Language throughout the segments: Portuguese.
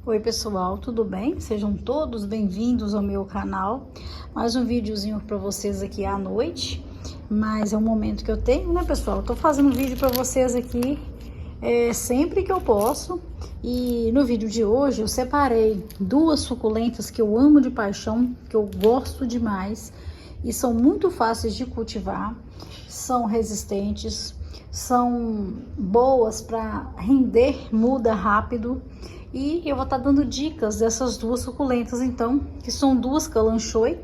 Oi pessoal, tudo bem? Sejam todos bem-vindos ao meu canal. Mais um videozinho para vocês aqui à noite, mas é um momento que eu tenho, né pessoal? Eu tô fazendo vídeo para vocês aqui sempre que eu posso. E no vídeo de hoje eu separei duas suculentas que eu amo de paixão, que eu gosto demais e são muito fáceis de cultivar, são resistentes, são boas para render muda rápido. E eu vou estar dando dicas dessas duas suculentas, então, que são duas Kalanchoe,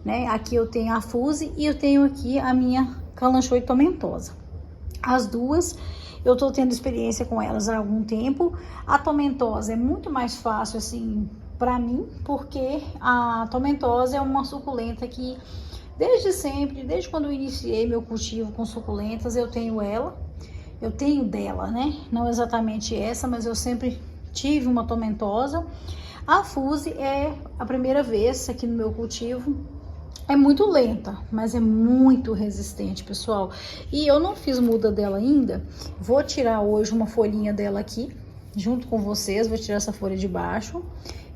né? Aqui eu tenho a Fuse e eu tenho aqui a minha Kalanchoe tomentosa. As duas, eu tô tendo experiência com elas há algum tempo. A tomentosa é muito mais fácil, assim, pra mim, porque a tomentosa é uma suculenta que, desde sempre, desde quando eu iniciei meu cultivo com suculentas, eu tenho ela. Eu tenho dela, né? Não exatamente essa, mas eu sempre tive uma tomentosa. A Fuse é a primeira vez aqui no meu cultivo. É muito lenta, mas é muito resistente, pessoal. E eu não fiz muda dela ainda. Vou tirar hoje uma folhinha dela aqui, junto com vocês. Vou tirar essa folha de baixo.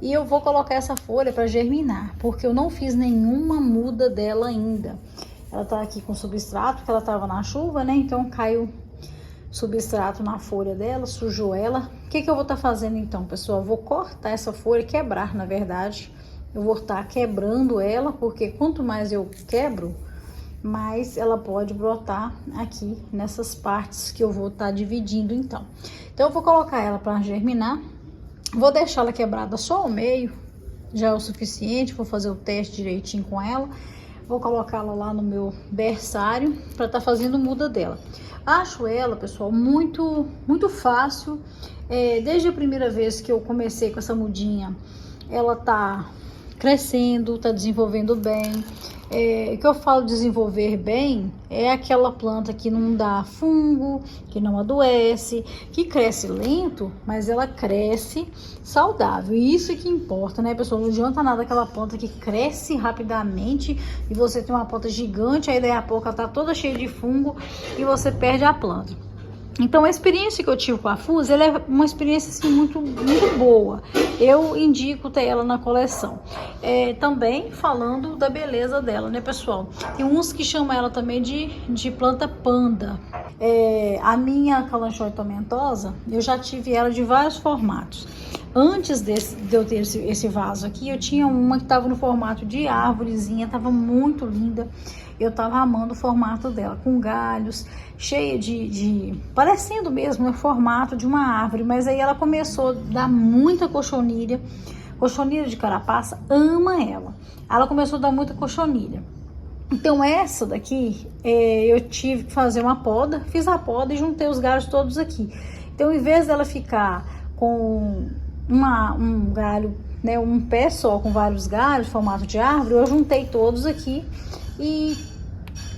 E eu vou colocar essa folha para germinar, porque eu não fiz nenhuma muda dela ainda. Ela tá aqui com substrato, porque ela tava na chuva, né? Então caiu substrato na folha dela, sujou ela. O que eu vou estar fazendo então, pessoal? Eu vou cortar essa folha, quebrar, na verdade. Eu vou estar quebrando ela, porque quanto mais eu quebro, mais ela pode brotar aqui nessas partes que eu vou estar dividindo então. Então eu vou colocar ela para germinar. Vou deixar ela quebrada só ao meio, já é o suficiente. Vou fazer o teste direitinho com ela. Vou colocá-la lá no meu berçário para estar fazendo muda dela. Acho ela, pessoal, muito fácil. Desde a primeira vez que eu comecei com essa mudinha, ela tá crescendo, tá desenvolvendo bem. O que eu falo desenvolver bem é aquela planta que não dá fungo, que não adoece, que cresce lento, mas ela cresce saudável. E isso é que importa, né, pessoal? Não adianta nada aquela planta que cresce rapidamente e você tem uma planta gigante, aí daí a pouco ela tá toda cheia de fungo e você perde a planta. Então a experiência que eu tive com a Fuse, ela é uma experiência assim, muito boa. Eu indico ter ela na coleção. Também falando da beleza dela, né, pessoal? Tem uns que chamam ela também de planta panda. A minha Kalanchoe tomentosa, eu já tive ela de vários formatos. Antes de eu ter esse vaso aqui, eu tinha uma que estava no formato de árvorezinha, estava muito linda. Eu tava amando o formato dela, com galhos, cheia parecendo mesmo, né, formato de uma árvore. Mas aí ela começou a dar muita cochonilha de carapaça, ama ela. Ela começou a dar muita cochonilha. Então essa daqui, eu tive que fazer uma poda, fiz a poda e juntei os galhos todos aqui. Então, em vez dela ficar com um galho, né, um pé só com vários galhos, formato de árvore, eu juntei todos aqui e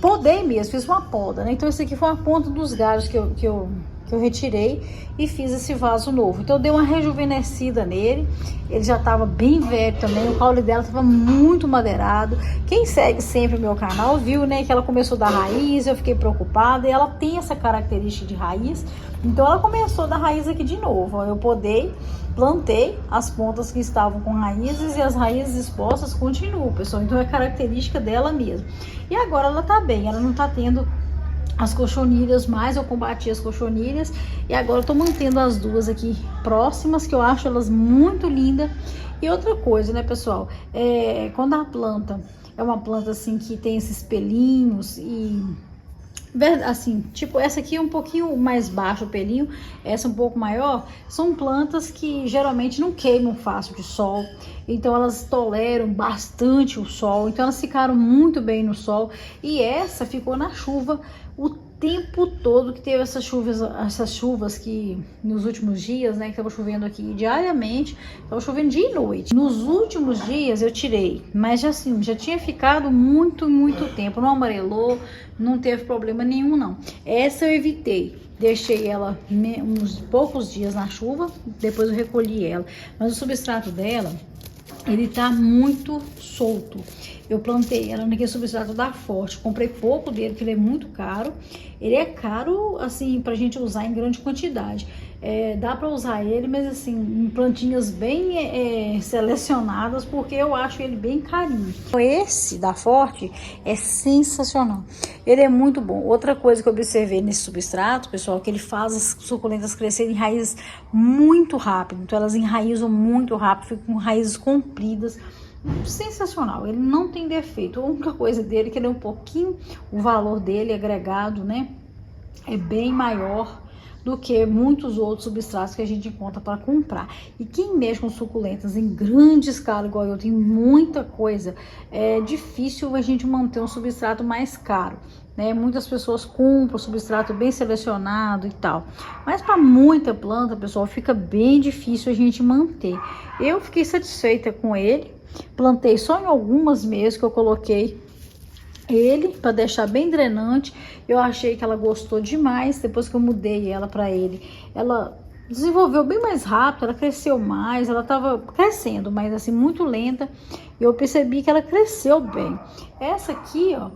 podei mesmo, fiz uma poda, né? Então esse aqui foi a ponta dos galhos que eu retirei e fiz esse vaso novo. Então eu dei uma rejuvenescida nele. Ele já estava bem velho também, o caule dela estava muito madeirado. Quem segue sempre o meu canal viu, né, que ela começou da raiz. Eu fiquei preocupada e ela tem essa característica de raiz. Então ela começou da raiz aqui de novo. Eu podei, plantei as pontas que estavam com raízes e as raízes expostas continuam, pessoal. Então é característica dela mesmo. E agora ela tá bem, ela não tá tendo as cochonilhas mais. Eu combati as cochonilhas e agora eu tô mantendo as duas aqui próximas, que eu acho elas muito lindas. E outra coisa, né, pessoal, quando a planta é uma planta assim que tem esses pelinhos e assim, tipo, essa aqui é um pouquinho mais baixo o pelinho, essa um pouco maior, são plantas que geralmente não queimam fácil de sol, então elas toleram bastante o sol, então elas ficaram muito bem no sol. E essa ficou na chuva o tempo todo, que teve essas chuvas que nos últimos dias, né, que estava chovendo aqui diariamente, estava chovendo dia e noite. Nos últimos dias eu tirei, mas assim, já tinha ficado muito tempo, não amarelou, não teve problema nenhum não. Essa eu evitei, deixei ela uns poucos dias na chuva, depois eu recolhi ela, mas o substrato dela, ele tá muito solto. Eu plantei ela naquele substrato da Forte, comprei pouco dele, porque ele é muito caro. Ele é caro, assim, pra gente usar em grande quantidade. Dá para usar ele, mas assim, em plantinhas bem selecionadas, porque eu acho ele bem carinho. Esse da Forte é sensacional, ele é muito bom. Outra coisa que eu observei nesse substrato, pessoal, que ele faz as suculentas crescerem em raízes muito rápido, então elas enraizam muito rápido, ficam com raízes compridas. Sensacional, ele não tem defeito. A única coisa dele é que ele é um pouquinho, o valor dele agregado, né, é bem maior do que muitos outros substratos que a gente encontra para comprar. E quem mexe com suculentas em grande escala, igual eu, tem muita coisa, é difícil a gente manter um substrato mais caro, né? Muitas pessoas compram substrato bem selecionado e tal, mas para muita planta, pessoal, fica bem difícil a gente manter. Eu fiquei satisfeita com ele, plantei só em algumas mesmo que eu coloquei ele para deixar bem drenante. Eu achei que ela gostou demais. Depois que eu mudei ela para ele, ela desenvolveu bem mais rápido, ela cresceu mais, ela estava crescendo, mas assim muito lenta. E eu percebi que ela cresceu bem. Essa aqui, ó,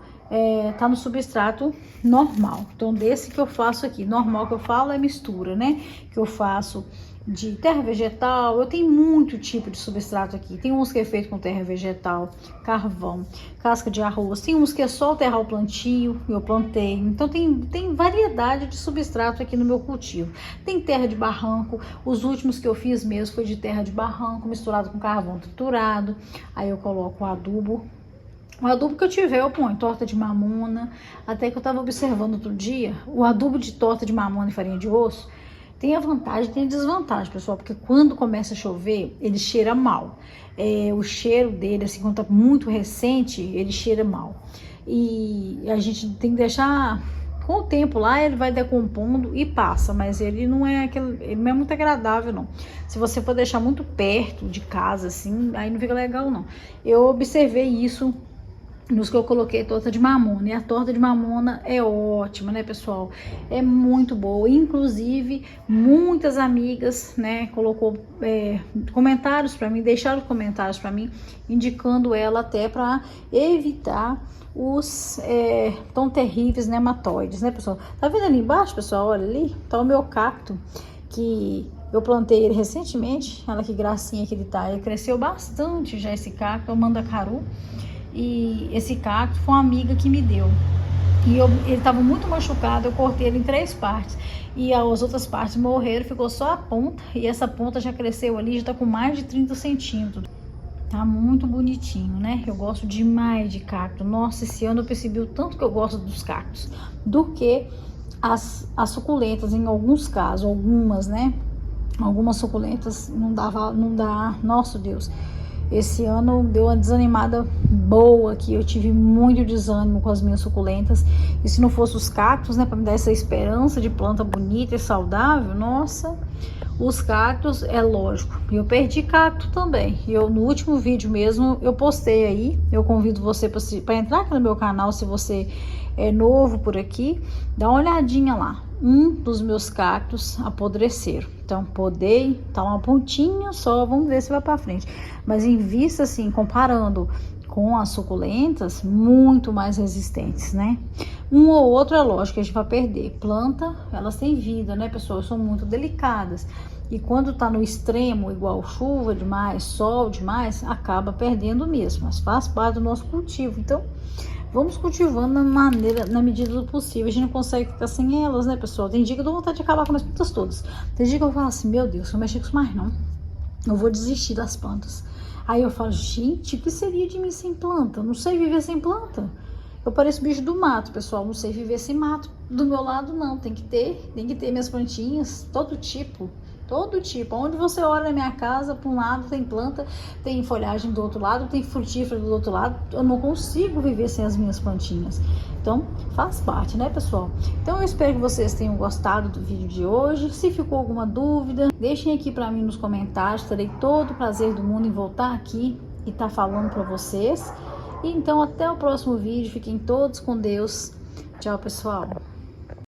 tá no substrato normal. Então desse que eu faço aqui, normal que eu falo é mistura, né? Que eu faço de terra vegetal. Eu tenho muito tipo de substrato aqui. Tem uns que é feito com terra vegetal, carvão, casca de arroz. Tem uns que é só o terral plantio, eu plantei. Então tem variedade de substrato aqui no meu cultivo. Tem terra de barranco. Os últimos que eu fiz mesmo foi de terra de barranco misturado com carvão triturado. Aí eu coloco o adubo. O adubo que eu tiver, eu ponho torta de mamona. Até que eu tava observando outro dia, o adubo de torta de mamona e farinha de osso tem a vantagem e tem a desvantagem, pessoal, porque quando começa a chover, ele cheira mal. O cheiro dele, assim, quando tá muito recente, ele cheira mal. E a gente tem que deixar, com o tempo lá, ele vai decompondo e passa, mas ele não é muito agradável, não. Se você for deixar muito perto de casa, assim, aí não fica legal, não. Eu observei isso nos que eu coloquei torta de mamona, e a torta de mamona é ótima, né, pessoal? É muito boa. Inclusive muitas amigas, né, colocou comentários para mim, deixaram comentários para mim indicando ela até para evitar os tão terríveis nematóides, né, pessoal? Tá vendo ali embaixo, pessoal? Olha ali, tá o meu cacto que eu plantei ele recentemente. Olha que gracinha que ele tá. Ele cresceu bastante já, esse cacto, é o mandacaru. E esse cacto foi uma amiga que me deu. E ele estava muito machucado, eu cortei ele em 3 partes. E as outras partes morreram, ficou só a ponta. E essa ponta já cresceu ali, já tá com mais de 30 centímetros. Tá muito bonitinho, né? Eu gosto demais de cacto. Nossa, esse ano eu percebi o tanto que eu gosto dos cactos. Do que as suculentas, em alguns casos, algumas, né? Algumas suculentas não dá, nossa Deus. Esse ano deu uma desanimada boa aqui, eu tive muito desânimo com as minhas suculentas. E se não fosse os cactos, né, para me dar essa esperança de planta bonita e saudável, nossa, os cactos, é lógico. Eu perdi cacto também. No último vídeo mesmo, eu postei aí. Eu convido você para entrar aqui no meu canal, se você é novo por aqui, dá uma olhadinha lá. Um dos meus cactos apodreceram. Então, podei, tá uma pontinha só, vamos ver se vai para frente. Mas em vista, assim, comparando com as suculentas, muito mais resistentes, né? Um ou outro, é lógico que a gente vai perder. Planta, elas têm vida, né, pessoal? São muito delicadas. E quando tá no extremo, igual chuva demais, sol demais, acaba perdendo mesmo. Mas faz parte do nosso cultivo. Então, vamos cultivando na medida do possível. A gente não consegue ficar sem elas, né, pessoal? Tem dia que eu dou vontade de acabar com as plantas todas. Tem dia que eu falo assim, meu Deus, eu não mexo com isso mais não. Eu vou desistir das plantas. Aí eu falo, gente, o que seria de mim sem planta? Eu não sei viver sem planta. Eu pareço bicho do mato, pessoal. Não sei viver sem mato. Do meu lado, não. Tem que ter minhas plantinhas, todo tipo. Todo tipo. Onde você olha na minha casa, para um lado tem planta, tem folhagem do outro lado, tem frutífero do outro lado. Eu não consigo viver sem as minhas plantinhas. Então, faz parte, né, pessoal? Então, eu espero que vocês tenham gostado do vídeo de hoje. Se ficou alguma dúvida, deixem aqui para mim nos comentários. Terei todo o prazer do mundo em voltar aqui e estar falando para vocês. E então, até o próximo vídeo. Fiquem todos com Deus. Tchau, pessoal.